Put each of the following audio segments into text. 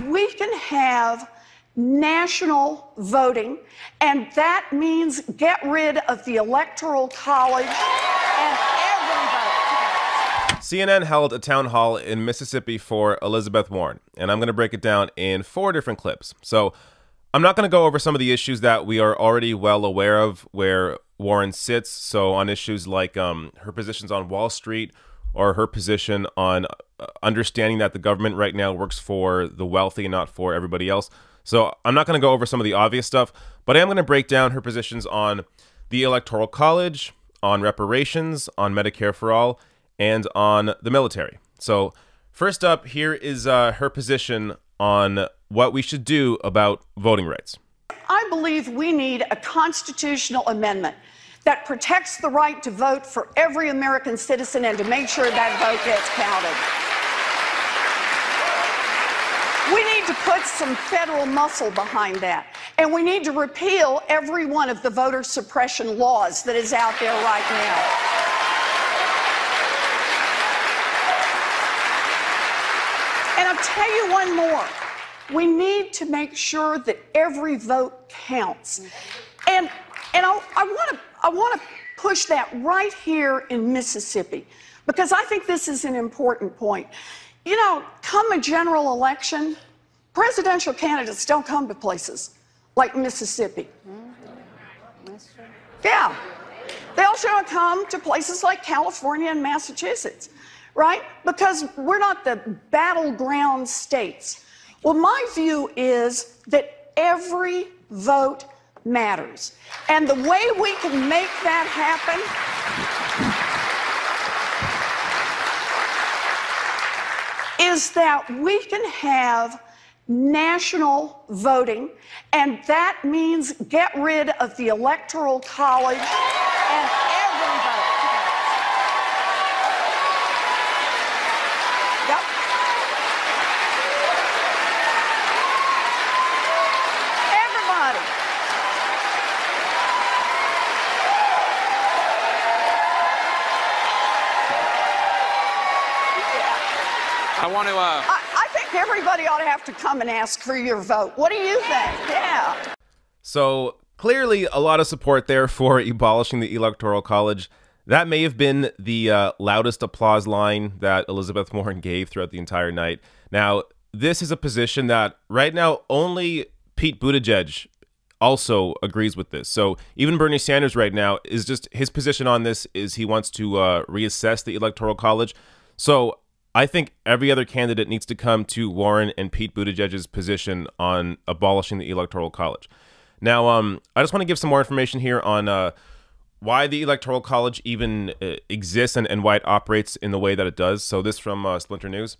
we can have national voting, and that means get rid of the Electoral College and every vote. CNN held a town hall in Mississippi for Elizabeth Warren, and I'm going to break it down in 4 different clips. So I'm not going to go over some of the issues that we are already well aware of where Warren sits. So on issues like her positions on Wall Street, or her position on understanding that the government right now works for the wealthy and not for everybody else. So I'm not going to go over some of the obvious stuff, but I am going to break down her positions on the Electoral College, on reparations, on Medicare for all, and on the military. So first up, here is her position on what we should do about voting rights. I believe we need a constitutional amendment that protects the right to vote for every American citizen and to make sure that vote gets counted. We need to put some federal muscle behind that, and we need to repeal every one of the voter suppression laws that is out there right now. And I'll tell you one more. We need to make sure that every vote counts. And I want to push that right here in Mississippi, because I think this is an important point. You know, come a general election, presidential candidates don't come to places like Mississippi. That's true. Yeah. They also don't come to places like California and Massachusetts, right? Because we're not the battleground states. Well, my view is that every vote matters. And the way we can make that happen is that we can have national voting, and that means get rid of the Electoral College and every vote counts. Yep. Everybody. I think everybody ought to have to come and ask for your vote. What do you think? Yeah. So clearly a lot of support there for abolishing the Electoral College. That may have been the loudest applause line that Elizabeth Warren gave throughout the entire night. Now, this is a position that right now only Pete Buttigieg also agrees with this. So even Bernie Sanders right now is just, his position on this is he wants to reassess the Electoral College. So I think every other candidate needs to come to Warren and Pete Buttigieg's position on abolishing the Electoral College. Now, I just want to give some more information here on why the Electoral College even exists and why it operates in the way that it does. So this from Splinter News.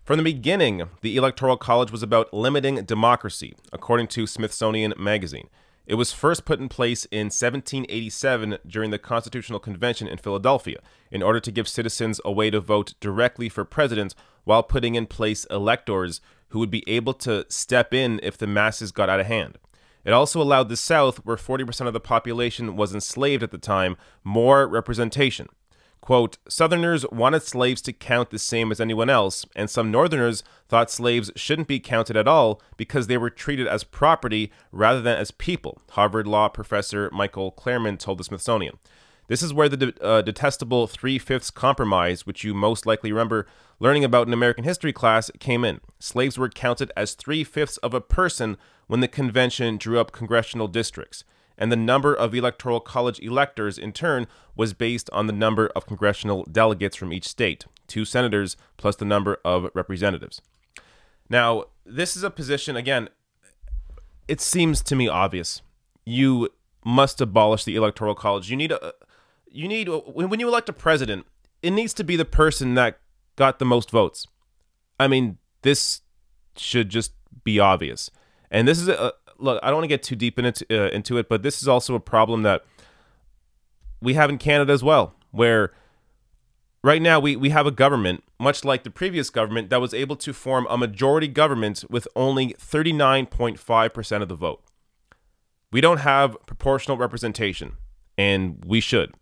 From the beginning, the Electoral College was about limiting democracy, according to Smithsonian Magazine. It was first put in place in 1787 during the Constitutional Convention in Philadelphia in order to give citizens a way to vote directly for president while putting in place electors who would be able to step in if the masses got out of hand. It also allowed the South, where 40% of the population was enslaved at the time, more representation. Quote, Southerners wanted slaves to count the same as anyone else, and some Northerners thought slaves shouldn't be counted at all because they were treated as property rather than as people, Harvard law professor Michael Claremont told the Smithsonian. This is where the detestable 3/5 compromise, which you most likely remember learning about in American history class, came in. Slaves were counted as 3/5 of a person when the convention drew up congressional districts, and the number of Electoral College electors, in turn, was based on the number of congressional delegates from each state, 2 senators plus the number of representatives. Now, this is a position, again, it seems to me obvious. You must abolish the Electoral College. When you elect a president, it needs to be the person that got the most votes. I mean, this should just be obvious. And this is look, I don't want to get too deep into it, but this is also a problem that we have in Canada as well, where right now we have a government, much like the previous government, that was able to form a majority government with only 39.5% of the vote. We don't have proportional representation, and we should.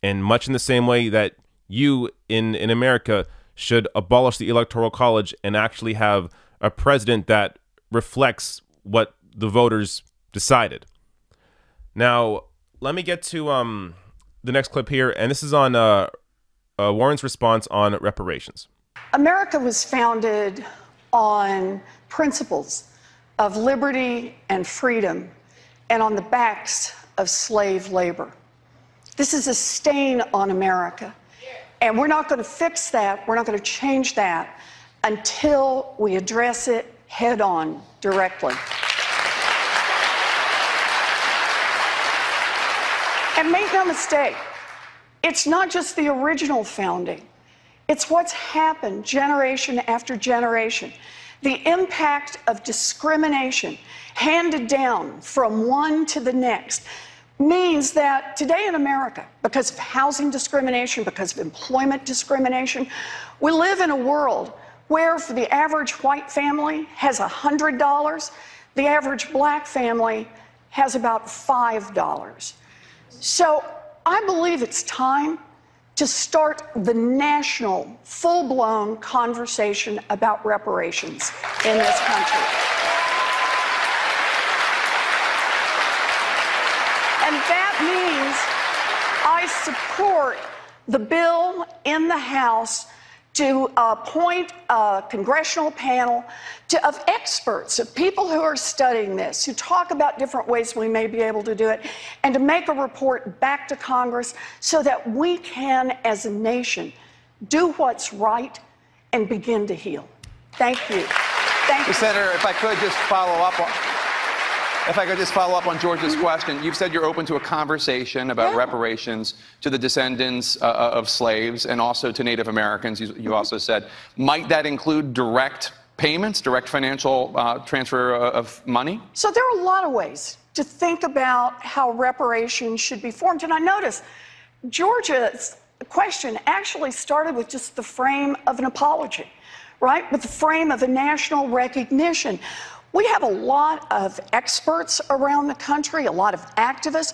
And much in the same way that you in America should abolish the Electoral College and actually have a president that reflects what the voters decided. Now, let me get to the next clip here, and this is on Warren's response on reparations. America was founded on principles of liberty and freedom and on the backs of slave labor. This is a stain on America, and we're not going to fix that, we're not going to change that until we address it head on, directly. And make no mistake, it's not just the original founding. It's what's happened generation after generation. The impact of discrimination handed down from one to the next means that today in America, because of housing discrimination, because of employment discrimination, we live in a world where for the average white family has $100, the average black family has about $5. So I believe it's time to start the national, full-blown conversation about reparations in this country. And that means I support the bill in the House to appoint a congressional panel of experts, of people who are studying this, who talk about different ways we may be able to do it, and to make a report back to Congress so that we can, as a nation, do what's right and begin to heal. Thank you. Thank you. Senator, if I could just follow up on George's question. You've said you're open to a conversation about reparations to the descendants of slaves and also to Native Americans. You also said, might that include direct payments, direct financial transfer of money? So there are a lot of ways to think about how reparations should be formed. And I notice George's question actually started with just the frame of an apology, right? With the frame of a national recognition. We have a lot of experts around the country, a lot of activists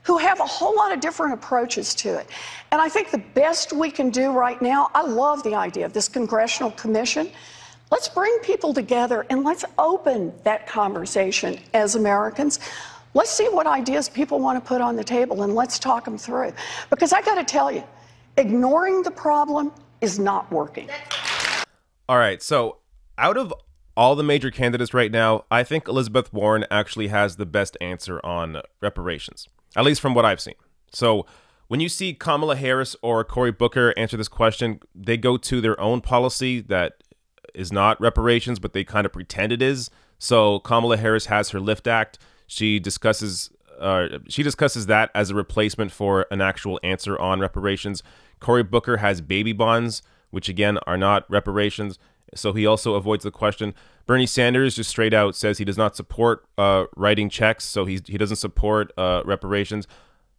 who have a whole lot of different approaches to it. And I think the best we can do right now, I love the idea of this congressional commission. Let's bring people together and let's open that conversation as Americans. Let's see what ideas people want to put on the table and let's talk them through. Because I got to tell you, ignoring the problem is not working. All right, so out of all the major candidates right now, I think Elizabeth Warren actually has the best answer on reparations, at least from what I've seen. So when you see Kamala Harris or Cory Booker answer this question, they go to their own policy that is not reparations, but they kind of pretend it is. So Kamala Harris has her LIFT Act. She discusses that as a replacement for an actual answer on reparations. Cory Booker has baby bonds, which again are not reparations. So he also avoids the question. Bernie Sanders just straight out says he does not support writing checks, so he doesn't support reparations,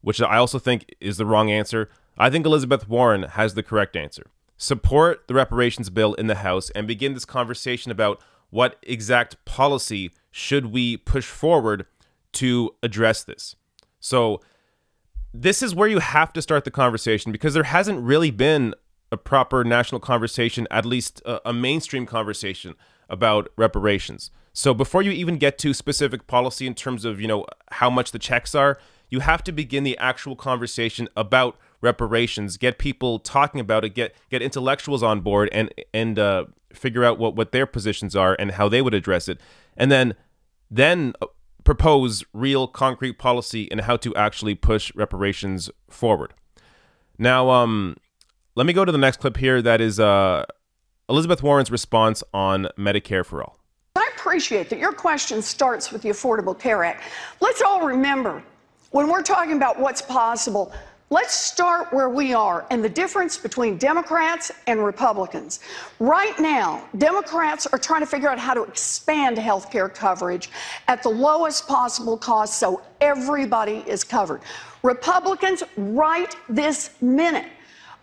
which I also think is the wrong answer. I think Elizabeth Warren has the correct answer. Support the reparations bill in the House and begin this conversation about what exact policy should we push forward to address this. So this is where you have to start the conversation because there hasn't really been a proper national conversation, at least a mainstream conversation about reparations. So before you even get to specific policy in terms of, how much the checks are, you have to begin the actual conversation about reparations, get people talking about it, get intellectuals on board and figure out what their positions are and how they would address it. And then propose real concrete policy and how to actually push reparations forward. Now, let me go to the next clip here. That is Elizabeth Warren's response on Medicare for All. I appreciate that your question starts with the Affordable Care Act. Let's all remember, when we're talking about what's possible, let's start where we are and the difference between Democrats and Republicans. Right now, Democrats are trying to figure out how to expand health care coverage at the lowest possible cost so everybody is covered. Republicans, right this minute,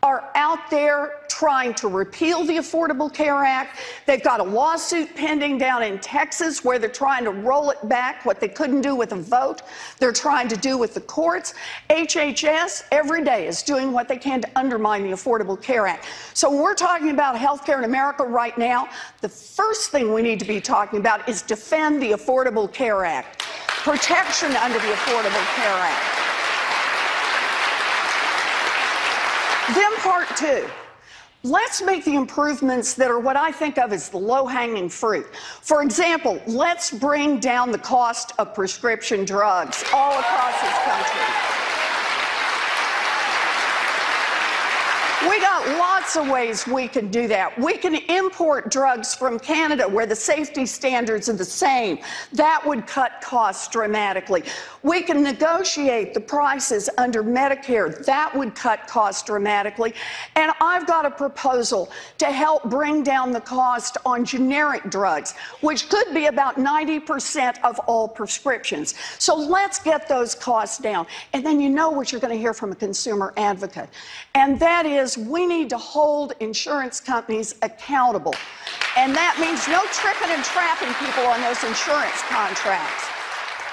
are out there trying to repeal the Affordable Care Act. They've got a lawsuit pending down in Texas where they're trying to roll it back, what they couldn't do with a vote, they're trying to do with the courts. HHS every day is doing what they can to undermine the Affordable Care Act. So when we're talking about health care in America right now, the first thing we need to be talking about is defend the Affordable Care Act, protection under the Affordable Care Act. Then part two, let's make the improvements that are what I think of as the low-hanging fruit. For example, let's bring down the cost of prescription drugs all across this country. We got lots of ways we can do that. We can import drugs from Canada where the safety standards are the same. That would cut costs dramatically. We can negotiate the prices under Medicare. That would cut costs dramatically. And I've got a proposal to help bring down the cost on generic drugs, which could be about 90% of all prescriptions. So let's get those costs down. And then you know what you're going to hear from a consumer advocate. And that is, we need to hold insurance companies accountable. And that means no tricking and trapping people on those insurance contracts.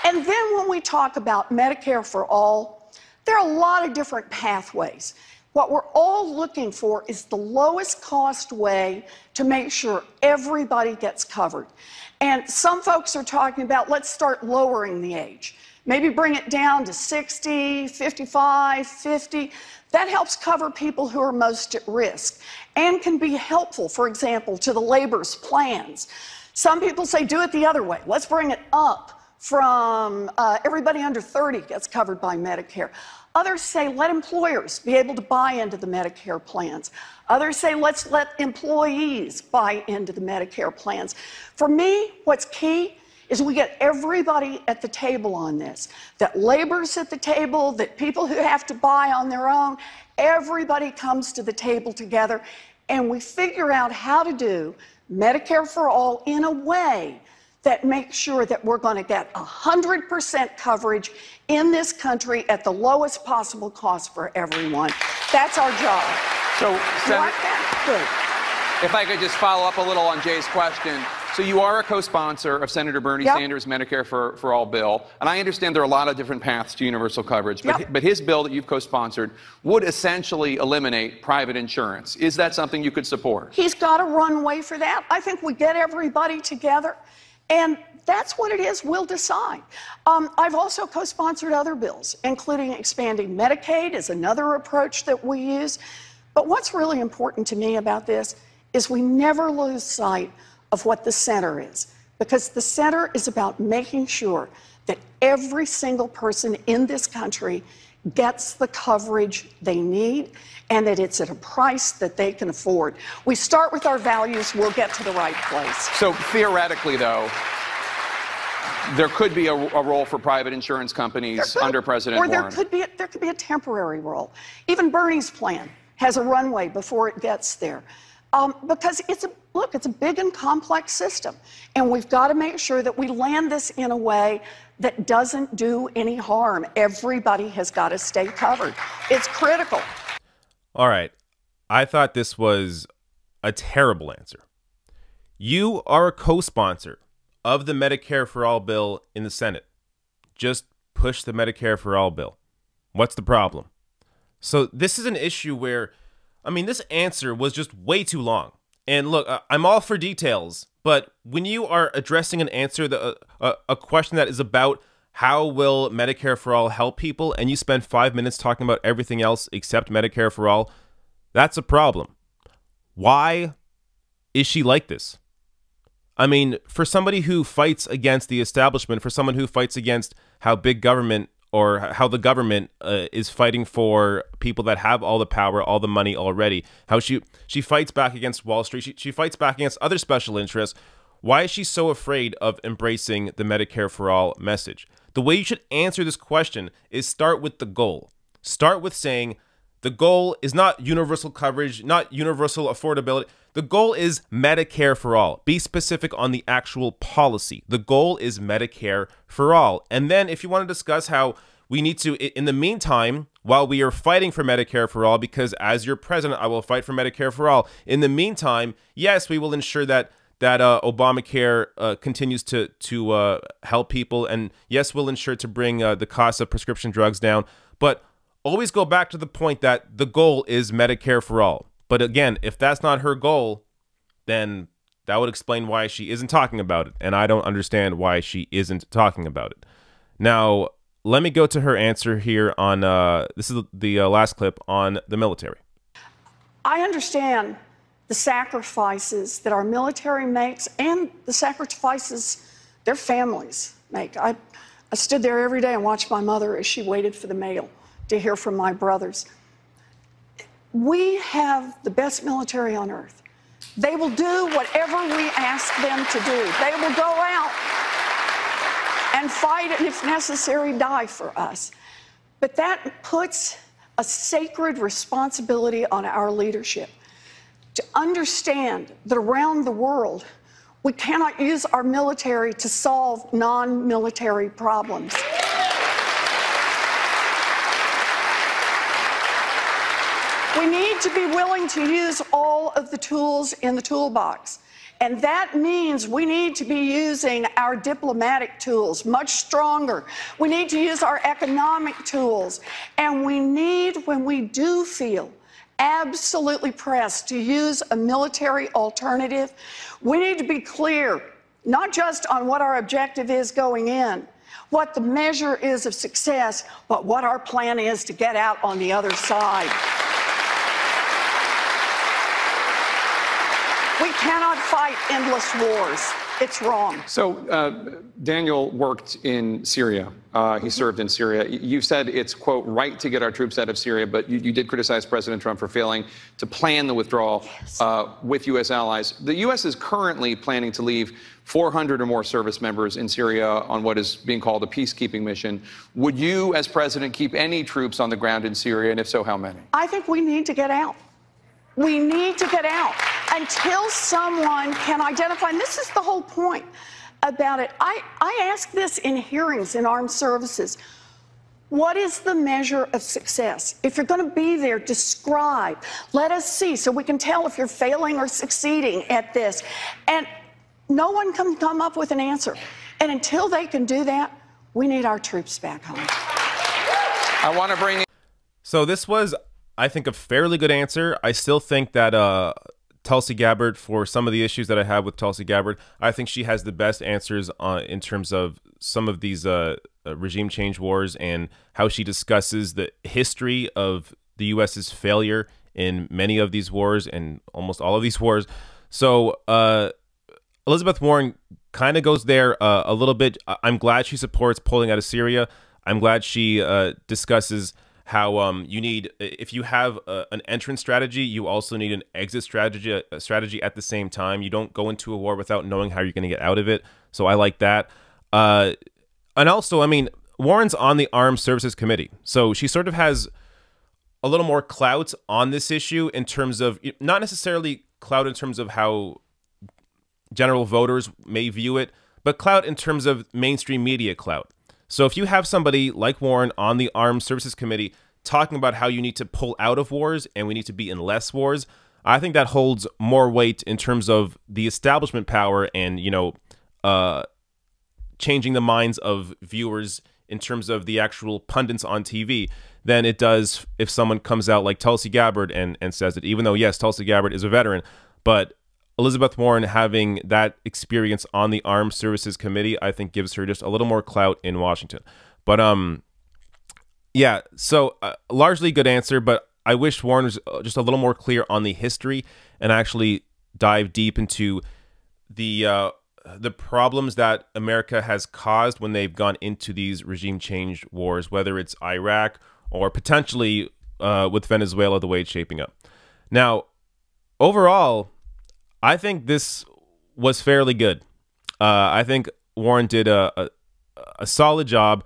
And then when we talk about Medicare for all, there are a lot of different pathways. What we're all looking for is the lowest cost way to make sure everybody gets covered. And some folks are talking about, let's start lowering the age. Maybe bring it down to 60, 55, 50. That helps cover people who are most at risk and can be helpful, for example, to the labor's plans. Some people say do it the other way. Let's bring it up from everybody under 30 gets covered by Medicare. Others say let employers be able to buy into the Medicare plans. Others say let's let employees buy into the Medicare plans. For me, what's key is we get everybody at the table on this, that labor's at the table, that people who have to buy on their own, everybody comes to the table together, and we figure out how to do Medicare for all in a way that makes sure that we're going to get 100% coverage in this country at the lowest possible cost for everyone. That's our job. So, Good. If I could just follow up a little on Jay's question. So you are a co-sponsor of Senator Bernie Sanders' Medicare for All bill, and I understand there are a lot of different paths to universal coverage, but his bill that you've co-sponsored would essentially eliminate private insurance. Is that something you could support? He's got a runway for that. I think we get everybody together, and that's what it is. We'll decide. I've also co-sponsored other bills, including expanding Medicaid is another approach that we use. But what's really important to me about this is we never lose sight of what the center is, because the center is about making sure that every single person in this country gets the coverage they need and that it's at a price that they can afford. We start with our values, we'll get to the right place. So theoretically, though, there could be a role for private insurance companies under President Warren. Or there could be a temporary role. Even Bernie's plan has a runway before it gets there. Because it's a big and complex system, and we've got to make sure that we land this in a way that doesn't do any harm. Everybody has got to stay covered. It's critical. All right. I thought this was a terrible answer. You are a co-sponsor of the Medicare for All bill in the Senate. Just push the Medicare for All bill. What's the problem? So this is an issue where, I mean, this answer was just way too long. And look, I'm all for details, but when you are addressing an answer, a question that is about how will Medicare for All help people, and you spend 5 minutes talking about everything else except Medicare for All, that's a problem. Why is she like this? I mean, for somebody who fights against the establishment, for someone who fights against how big government or how the government is fighting for people that have all the power, all the money already, how she fights back against Wall Street, she fights back against other special interests. Why is she so afraid of embracing the Medicare for All message? The way you should answer this question is start with the goal. Start with saying the goal is not universal coverage, not universal affordability. The goal is Medicare for all. Be specific on the actual policy. The goal is Medicare for all. And then if you want to discuss how we need to, in the meantime, while we are fighting for Medicare for all, because as your president, I will fight for Medicare for all. In the meantime, yes, we will ensure that Obamacare continues to help people, and yes, we'll ensure to bring the cost of prescription drugs down. But always go back to the point that the goal is Medicare for all. But again, if that's not her goal, then that would explain why she isn't talking about it, and I don't understand why she isn't talking about it. Now, let me go to her answer here on, this is the last clip on the military. I understand the sacrifices that our military makes and the sacrifices their families make. I stood there every day and watched my mother as she waited for the mail to hear from my brothers. We have the best military on earth. They will do whatever we ask them to do. They will go out and fight, and if necessary, die for us. But that puts a sacred responsibility on our leadership to understand that around the world, we cannot use our military to solve non-military problems. We need to be willing to use all of the tools in the toolbox. And that means we need to be using our diplomatic tools much stronger. We need to use our economic tools. And we need, when we do feel absolutely pressed to use a military alternative, we need to be clear, not just on what our objective is going in, what the measure is of success, but what our plan is to get out on the other side. We cannot fight endless wars. It's wrong. So Daniel worked in Syria. He served in Syria. You said it's, quote, right to get our troops out of Syria, but you did criticize President Trump for failing to plan the withdrawal with U.S. allies. The U.S. is currently planning to leave 400 or more service members in Syria on what is being called a peacekeeping mission. Would you, as president, keep any troops on the ground in Syria, and if so, how many? I think we need to get out. We need to get out until someone can identify, and this is the whole point about it. I ask this in hearings in armed services. What is the measure of success? If you're going to be there, describe. Let us see so we can tell if you're failing or succeeding at this. And no one can come up with an answer. And until they can do that, we need our troops back home. I want to bring in. So this was, I think, a fairly good answer. I still think that Tulsi Gabbard, for some of the issues that I have with Tulsi Gabbard, I think she has the best answers in terms of some of these regime change wars and how she discusses the history of the U.S.'s failure in many of these wars and almost all of these wars. So Elizabeth Warren kind of goes there a little bit. I'm glad she supports pulling out of Syria. I'm glad she discusses how you need, if you have an entrance strategy, you also need an exit strategy at the same time. You don't go into a war without knowing how you're going to get out of it. So I like that. And also, I mean, Warren's on the Armed Services Committee, so she sort of has a little more clout on this issue in terms of, not necessarily clout in terms of how general voters may view it, but clout in terms of mainstream media clout. So if you have somebody like Warren on the Armed Services Committee talking about how you need to pull out of wars and we need to be in less wars, I think that holds more weight in terms of the establishment power and, you know, changing the minds of viewers in terms of the actual pundits on TV than it does if someone comes out like Tulsi Gabbard and says it, even though, yes, Tulsi Gabbard is a veteran, but Elizabeth Warren having that experience on the Armed Services Committee, I think gives her just a little more clout in Washington. But yeah, so largely good answer, but I wish Warren was just a little more clear on the history and actually dive deep into the problems that America has caused when they've gone into these regime change wars, whether it's Iraq or potentially with Venezuela, the way it's shaping up. Now, overall, I think this was fairly good. I think Warren did a solid job.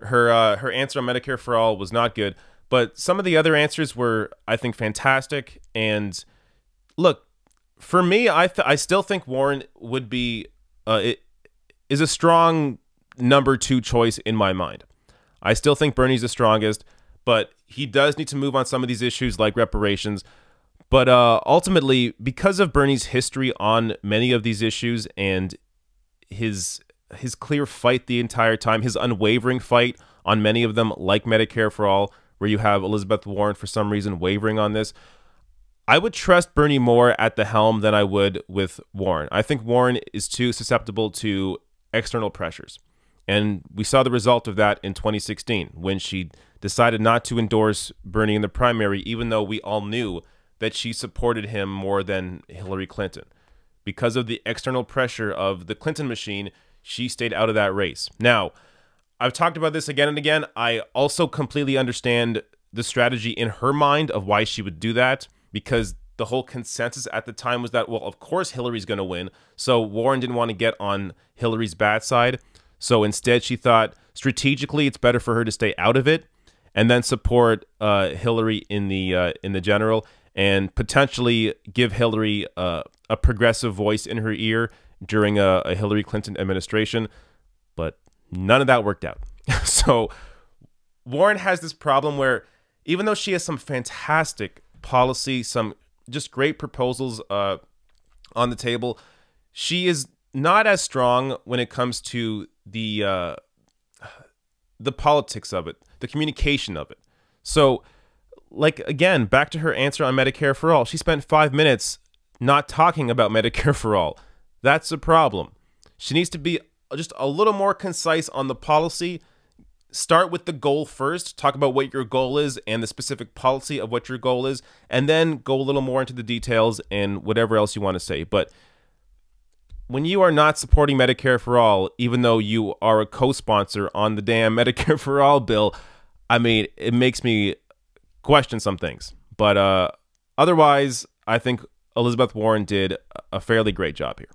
Her answer on Medicare for All was not good, but some of the other answers were, I think, fantastic. And look, for me, I still think Warren would be is a strong number 2 choice in my mind. I still think Bernie's the strongest, but he does need to move on some of these issues like reparations. But ultimately, because of Bernie's history on many of these issues and his clear fight the entire time, his unwavering fight on many of them, like Medicare for All, where you have Elizabeth Warren for some reason wavering on this, I would trust Bernie more at the helm than I would with Warren. I think Warren is too susceptible to external pressures. And we saw the result of that in 2016 when she decided not to endorse Bernie in the primary, even though we all knew that she supported him more than Hillary Clinton. Because of the external pressure of the Clinton machine, she stayed out of that race. Now, I've talked about this again and again. I also completely understand the strategy in her mind of why she would do that, because the whole consensus at the time was that, well, of course Hillary's going to win. So Warren didn't want to get on Hillary's bad side. So instead she thought strategically it's better for her to stay out of it and then support Hillary in the general and potentially give Hillary a progressive voice in her ear during a Hillary Clinton administration. But none of that worked out. So Warren has this problem where even though she has some fantastic policy, some just great proposals on the table, she is not as strong when it comes to the politics of it, the communication of it. So, like, again, back to her answer on Medicare for All. She spent 5 minutes not talking about Medicare for All. That's a problem. She needs to be just a little more concise on the policy. Start with the goal first, talk about what your goal is and the specific policy of what your goal is, and then go a little more into the details and whatever else you want to say. But when you are not supporting Medicare for All, even though you are a co-sponsor on the damn Medicare for All bill, I mean, it makes me question some things. But otherwise, I think Elizabeth Warren did a fairly great job here.